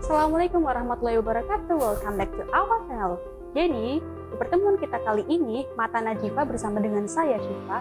Assalamualaikum warahmatullahi wabarakatuh. Welcome back to our channel. Jadi, di pertemuan kita kali ini, Mata Najifah bersama dengan saya, Syifa.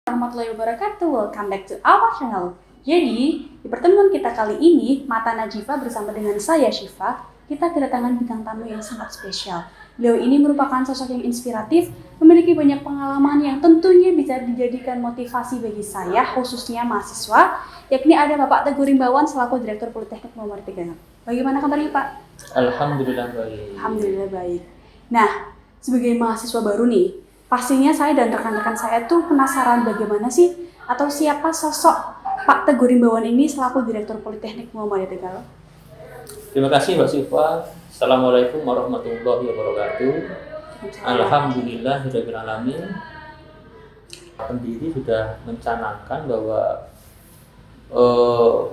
Warahmatullahi wabarakatuh. Welcome back to our channel. Jadi, di pertemuan kita kali ini, Mata Najifah bersama dengan saya, Syifa, kita kedatangan bintang tamu yang sangat spesial. Beliau ini merupakan sosok yang inspiratif, memiliki banyak pengalaman yang tentunya bisa dijadikan motivasi bagi saya, khususnya mahasiswa, yakni ada Bapak Teguh Rimbawan selaku Direktur Politeknik Muhammad Genap. Bagaimana kabarnya, Pak? Alhamdulillah baik. Alhamdulillah baik. Nah, sebagai mahasiswa baru nih, pastinya saya dan rekan-rekan saya tuh penasaran bagaimana sih atau siapa sosok Pak Teguh Rimbawan ini selaku Direktur Politeknik Muhammad Genap. Terima kasih Mbak Syifa. Assalamualaikum warahmatullahi wabarakatuh. Alhamdulillahirabbil alamin. Pendiri sudah mencanangkan bahwa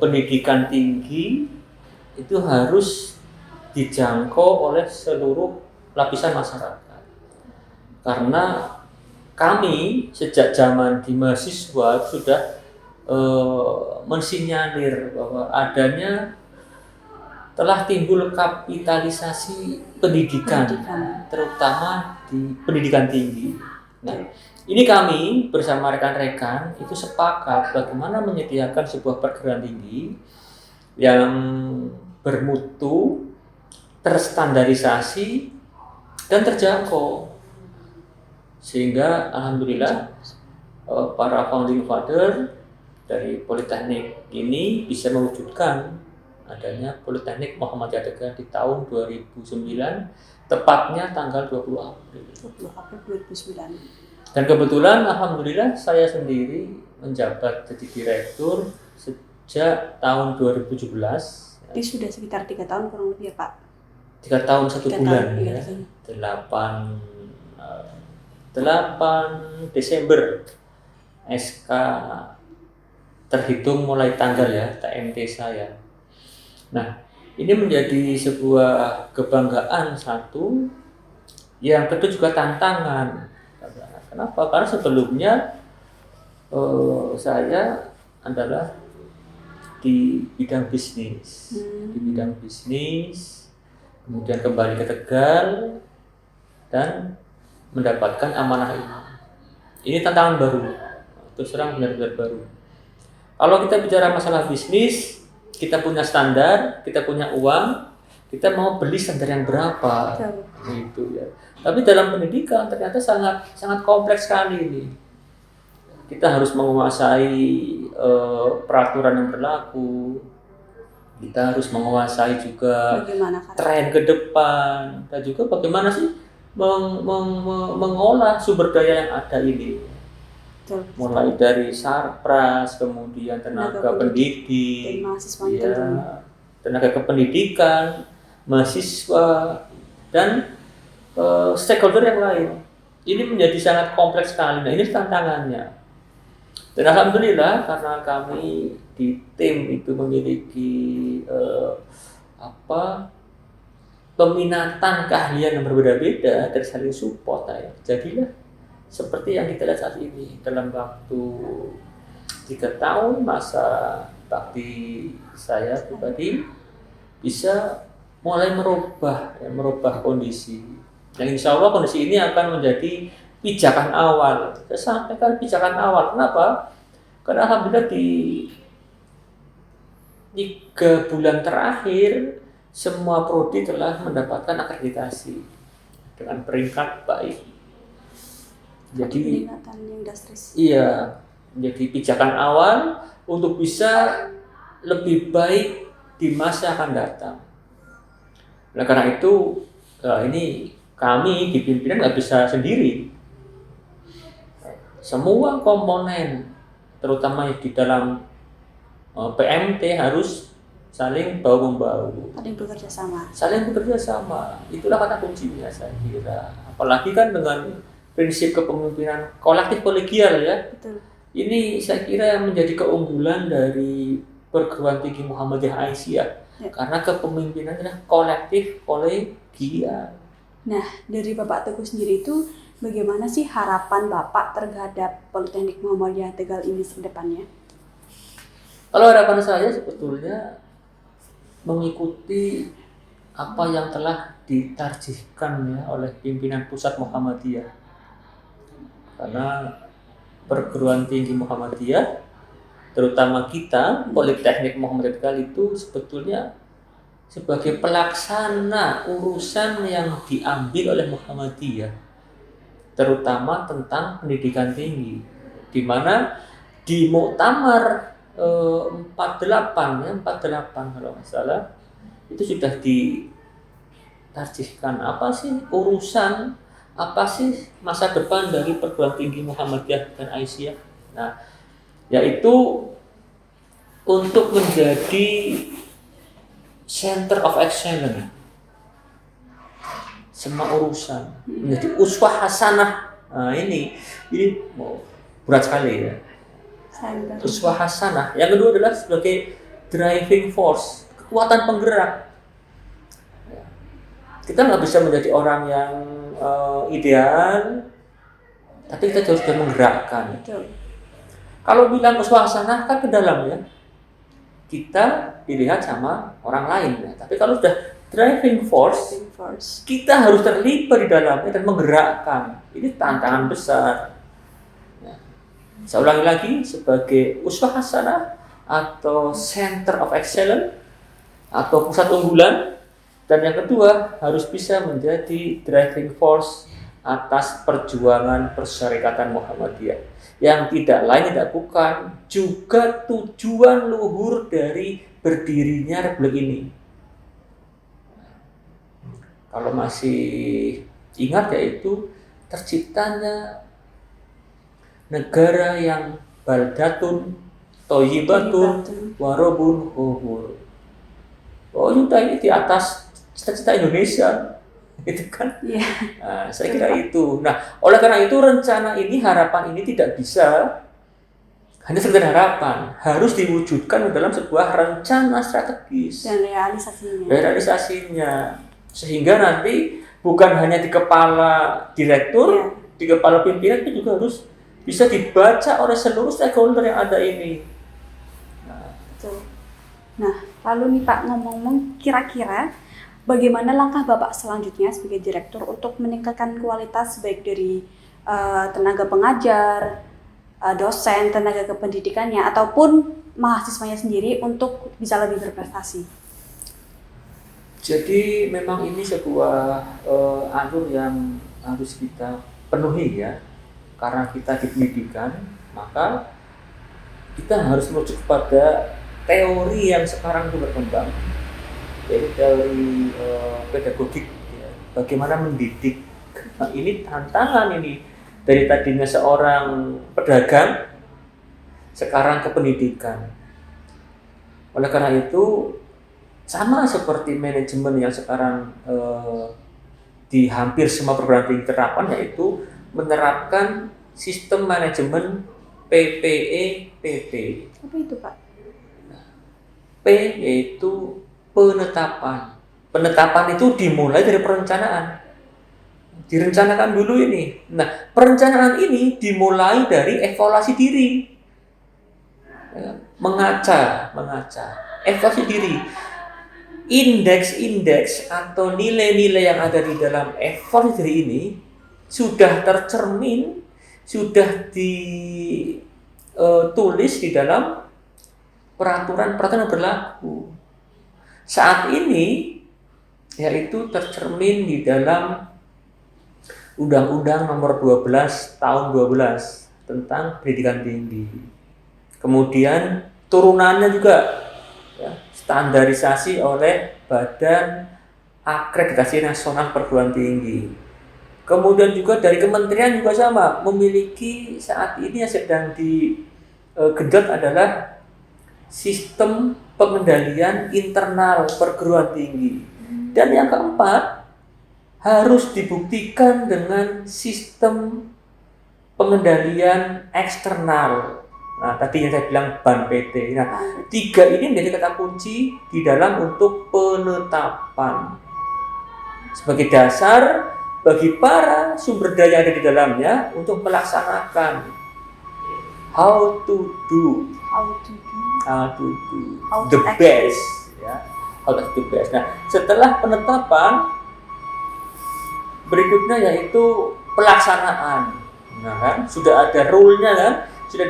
pendidikan tinggi itu harus dijangkau oleh seluruh lapisan masyarakat. Karena kami sejak zaman di mahasiswa sudah mensinyalir bahwa adanya telah timbul kapitalisasi pendidikan, terutama di pendidikan tinggi. Nah, ini kami bersama rekan-rekan itu sepakat bagaimana menyediakan sebuah perguruan tinggi yang bermutu, terstandarisasi, dan terjangkau. Sehingga alhamdulillah para founding father dari Politeknik ini bisa mewujudkan adanya Politeknik Muhammadiyah Tegal di tahun 2009, tepatnya tanggal 20 April 2009. Dan kebetulan alhamdulillah saya sendiri menjabat jadi direktur sejak tahun 2017. Jadi sudah sekitar 3 tahun kurang lebih ya, Pak? 3 tahun 1 bulan tahun, ya. 8 Desember SK terhitung mulai tanggal ya TMT saya. Nah, ini menjadi sebuah kebanggaan satu, yang kedua juga tantangan. Kenapa? Karena sebelumnya saya adalah di bidang bisnis, kemudian kembali ke Tegal dan mendapatkan amanah ini. Ini tantangan baru, terus terang benar-benar baru. Kalau kita bicara masalah bisnis, kita punya standar, kita punya uang, kita mau beli standar yang berapa, gitu ya. Tapi dalam pendidikan ternyata sangat kompleks sekali ini. Kita harus menguasai peraturan yang berlaku, kita harus menguasai juga tren ke depan, dan juga bagaimana sih mengolah sumber daya yang ada ini. Mulai dari sarpras, kemudian tenaga pendidik, tenaga kependidikan, mahasiswa, dan stakeholder yang lain. Ini menjadi sangat kompleks sekali. Nah, ini tantangannya. Dan alhamdulillah karena kami di tim itu memiliki peminatan keahlian yang berbeda-beda dan saling support ya. Jadilah seperti yang kita lihat saat ini, dalam waktu 3 tahun masa bakti saya pribadi bisa mulai merubah kondisi. Dan insya Allah kondisi ini akan menjadi pijakan awal. Saya sampaikan pijakan awal. Kenapa? Karena alhamdulillah di 3 bulan terakhir semua prodi telah mendapatkan akreditasi dengan peringkat baik. Jadi iya, menjadi pijakan awal untuk bisa lebih baik di masa akan datang. Nah, karena itu ini kami di pimpinan nggak bisa sendiri. Semua komponen, terutama di dalam PMT harus saling bahu-membahu. Saling bekerja sama. Itulah kata kuncinya saya kira. Apalagi kan dengan prinsip kepemimpinan kolektif kolegial ya. Betul. Ini saya kira yang menjadi keunggulan dari perguruan tinggi Muhammadiyah Aisyah ya. Karena kepemimpinannya kolektif kolegial. Nah, dari Bapak Teguh sendiri itu Bagaimana sih harapan Bapak terhadap Politeknik Muhammadiyah Tegal ini ke depannya? Kalau harapan saya sebetulnya mengikuti apa yang telah ditarjihkan ya oleh pimpinan pusat Muhammadiyah. Karena perguruan tinggi Muhammadiyah, terutama kita Politeknik Muhammadiyah Tegal itu sebetulnya sebagai pelaksana urusan yang diambil oleh Muhammadiyah, terutama tentang pendidikan tinggi, di mana di Muktamar 48 kalau nggak salah itu sudah ditarjihkan apa sih urusan, apa sih masa depan dari perguruan tinggi Muhammadiyah dan Aisyah. Nah, yaitu untuk menjadi center of excellence semua urusan, menjadi uswah hasanah. Nah, ini berat sekali ya. Uswah hasanah. Yang kedua adalah sebagai driving force, kekuatan penggerak. Kita nggak bisa menjadi orang yang ideal, tapi kita harus menggerakkan. Betul. Kalau bilang uswah hasanah kan ke dalam ya, kita dilihat sama orang lain ya. Tapi kalau sudah driving force, kita harus terlibat di dalamnya dan menggerakkan. Ini tantangan besar. Ya. Saya ulangi lagi, sebagai uswah hasanah atau center of excellence atau pusat unggulan, dan yang kedua harus bisa menjadi driving force atas perjuangan persyarikatan Muhammadiyah yang tidak lain tidak bukan juga tujuan luhur dari berdirinya Republik ini. Kalau masih ingat yaitu terciptanya negara yang baldatun thayyibatun warobun ghafur. Oh, sudah ini di atas cita-cita Indonesia, itu kan? Iya. Nah, saya kira itu. Nah, oleh karena itu rencana ini, harapan ini tidak bisa hanya sekedar harapan, harus diwujudkan dalam sebuah rencana strategis Dan realisasinya. Sehingga nanti bukan hanya di kepala direktur, di kepala pimpinan, itu juga harus bisa dibaca oleh seluruh stakeholder yang ada ini. Nah, lalu nih Pak, ngomong-ngomong, kira-kira bagaimana langkah Bapak selanjutnya sebagai direktur untuk meningkatkan kualitas baik dari tenaga pengajar, dosen, tenaga kependidikannya, ataupun mahasiswanya sendiri untuk bisa lebih berprestasi? Jadi memang ini sebuah alur yang harus kita penuhi ya. Karena kita di pendidikan, maka kita harus merujuk pada teori yang sekarang berkembang, yaitu teori pedagogik ya. Bagaimana mendidik. Nah, ini tantangan ini dari tadinya seorang pedagang sekarang ke pendidikan. Oleh karena itu sama seperti manajemen yang sekarang di hampir semua perguruan tinggi terapan, yaitu menerapkan sistem manajemen PPE-PP. Apa itu Pak? P yaitu penetapan. Penetapan itu dimulai dari perencanaan. Direncanakan dulu ini. Nah, perencanaan ini dimulai dari evaluasi diri. Mengaca, evaluasi diri. Indeks-indeks atau nilai-nilai yang ada di dalam evaluasi diri ini sudah tercermin, sudah ditulis di dalam peraturan-peraturan yang berlaku. Saat ini yaitu tercermin di dalam Undang-Undang Nomor 12 Tahun 12 tentang pendidikan tinggi. Kemudian turunannya juga ya, standarisasi oleh Badan Akreditasi Nasional Perguruan Tinggi. Kemudian juga dari kementerian juga sama, memiliki saat ini yang sedang digenjot adalah sistem pengendalian internal perguruan tinggi. Dan yang keempat, harus dibuktikan dengan sistem pengendalian eksternal. Nah, tadi yang saya bilang BAN PT. Nah, tiga ini menjadi kata kunci di dalam untuk penetapan. Sebagai dasar bagi para sumber daya yang ada di dalamnya untuk melaksanakan how to do How to do. How How to the act. best, ya. How to the best. Nah, setelah penetapan, berikutnya yaitu pelaksanaan. Nah, kan sudah ada rule-nya kan, sudah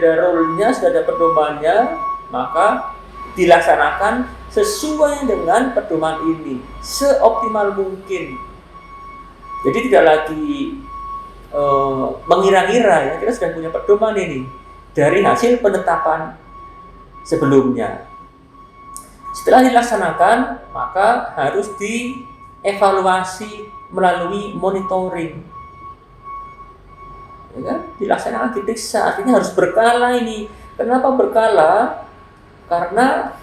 ada pedomannya, maka dilaksanakan sesuai dengan pedoman ini seoptimal mungkin. Jadi tidak lagi mengira-ngira, ya, kita sudah punya pedoman ini dari hasil penetapan sebelumnya. Setelah dilaksanakan, maka harus dievaluasi melalui monitoring. Ya kan? Dilaksanakan, diperiksa, artinya harus berkala ini. Kenapa berkala? Karena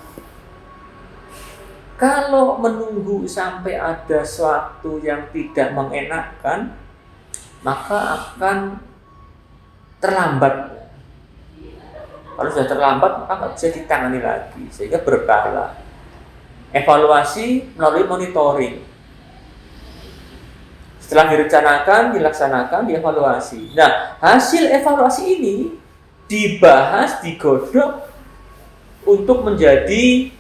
kalau menunggu sampai ada sesuatu yang tidak mengenakan, maka akan terlambat. Kalau sudah terlambat, maka nggak bisa ditangani lagi, sehingga berkala. Evaluasi melalui monitoring. Setelah direncanakan, dilaksanakan, dievaluasi. Nah, hasil evaluasi ini dibahas, digodok untuk menjadi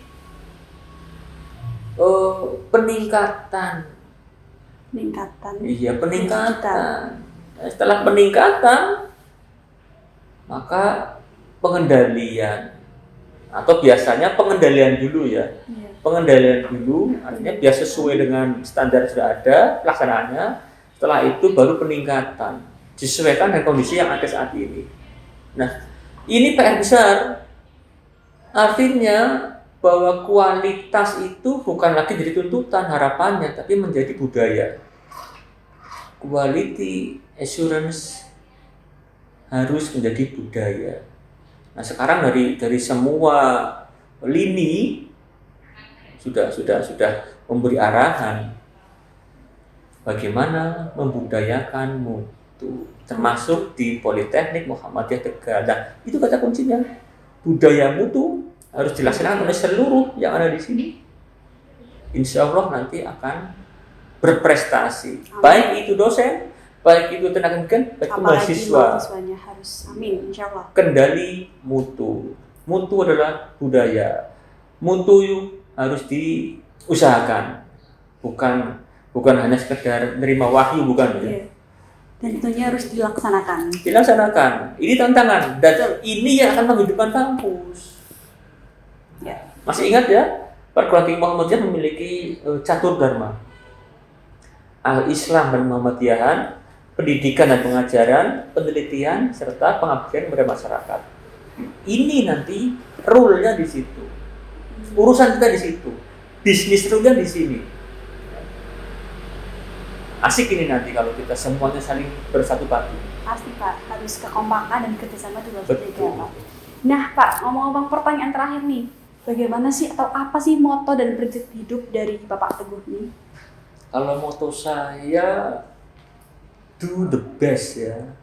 peningkatan. Iya, peningkatan. Nah, setelah peningkatan, maka pengendalian, atau biasanya pengendalian dulu ya. Pengendalian dulu, artinya biar sesuai dengan standar sudah ada pelaksanaannya. Setelah itu baru peningkatan, disesuaikan dengan kondisi yang ada saat ini. Nah, ini PR besar. Artinya bahwa kualitas itu bukan lagi jadi tuntutan harapannya, tapi menjadi budaya. Quality assurance harus menjadi budaya. Nah, sekarang dari semua lini sudah memberi arahan bagaimana membudayakan mutu, termasuk di Politeknik Muhammadiyah Tegal. Nah, itu kata kuncinya. Budaya mutu harus dilaksanakan oleh seluruh yang ada di sini. Insya Allah nanti akan berprestasi. Amin. Baik itu dosen, baik itu tenaga pendidikan, baik itu mahasiswa. Mahasiswanya harus, amin, insya Allah. Kendali mutu. Mutu adalah budaya. Mutu harus diusahakan. Bukan hanya sekedar menerima wahyu, bukan ya. Iya. Dan tentunya harus dilaksanakan. Dilaksanakan. Ini tantangan. Dan ini yang akan menghidupkan kampus. Ya. Masih ingat ya, perguruan tinggi Muhammadiyah memiliki catur dharma. Al-Islam dan Muhammadiyahan, pendidikan dan pengajaran, penelitian, serta pengabdian kepada masyarakat. Ini nanti rule-nya di situ. Urusan kita di situ. Bisnis rule-nya di sini. Asik ini nanti kalau kita semuanya saling bersatu padu. Pasti Pak, harus kekompakan dan kerjasama juga harus Betul. dijaga, Pak. Nah Pak, ngomong-ngomong pertanyaan terakhir nih, bagaimana sih atau apa sih moto dan prinsip hidup dari Bapak Teguh ini? Kalau moto saya, do the best ya.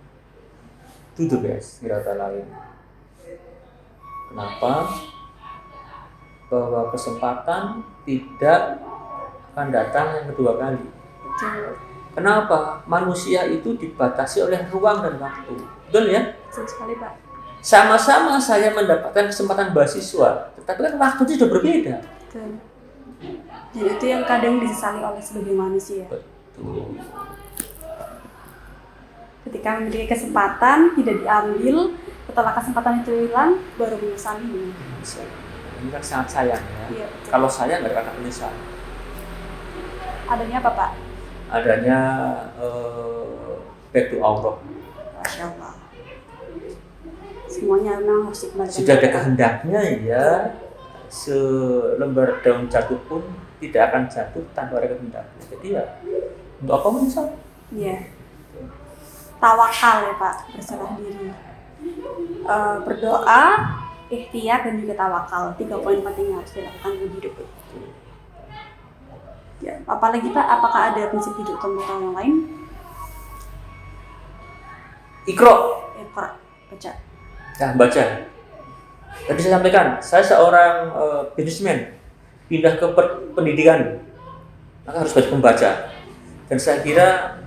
Do the best, tidak kata lain. Kenapa? Bahwa kesempatan tidak akan datang yang kedua kali. Betul. Kenapa? Manusia itu dibatasi oleh ruang dan waktu. Betul ya? Betul sekali Pak. Sama-sama saya mendapatkan kesempatan beasiswa, tetapi kan waktunya sudah berbeda. Betul. Dan itu yang kadang disesali oleh sebagai manusia. Betul. Ketika memiliki kesempatan tidak diambil, setelah kesempatan itu hilang, baru menyesali. Ini kan sangat sayang ya. Iya, betul. Kalau saya nggak akan menyesal. Adanya apa Pak? Adanya back to Allah. Masya Allah. Semuanya memang harus dikembalikan. Sudah ada kehendaknya ya, selembar daun jatuh pun tidak akan jatuh tanpa ada kehendaknya. Jadi ya, untuk apa menyesal? Iya. Tawakal ya Pak, berserah diri. Berdoa, ikhtiar dan juga tawakal. 3 poin penting yang harus dilakukan dalam hidup. Ya, apalagi Pak, apakah ada prinsip hidup atau yang lain? Iqra. Baca. Nah, baca. Tadi saya sampaikan, saya seorang businessman, pindah ke pendidikan, maka harus banyak membaca. Dan saya kira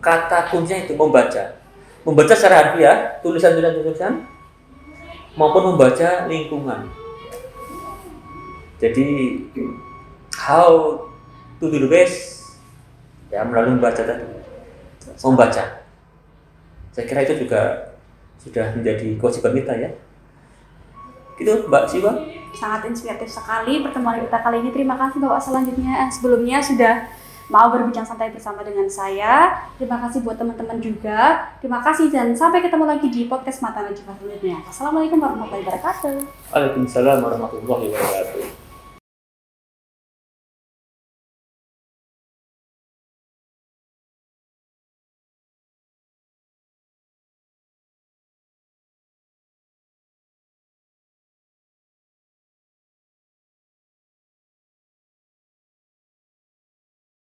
kata kuncinya itu membaca. Membaca secara harfiah, tulisan maupun membaca lingkungan. Jadi how to do the best ya melalui membaca tadi. Membaca. Saya kira itu juga sudah menjadi kewajiban kita ya. Gitu Mbak Siwa. Sangat inspiratif sekali pertemuan kita kali ini. Terima kasih Bapak sebelumnya sudah mau berbincang santai bersama dengan saya. Terima kasih buat teman-teman juga. Terima kasih dan sampai ketemu lagi di podcast Mata Najwa berikutnya. Assalamualaikum warahmatullahi wabarakatuh. Waalaikumsalam warahmatullahi wabarakatuh.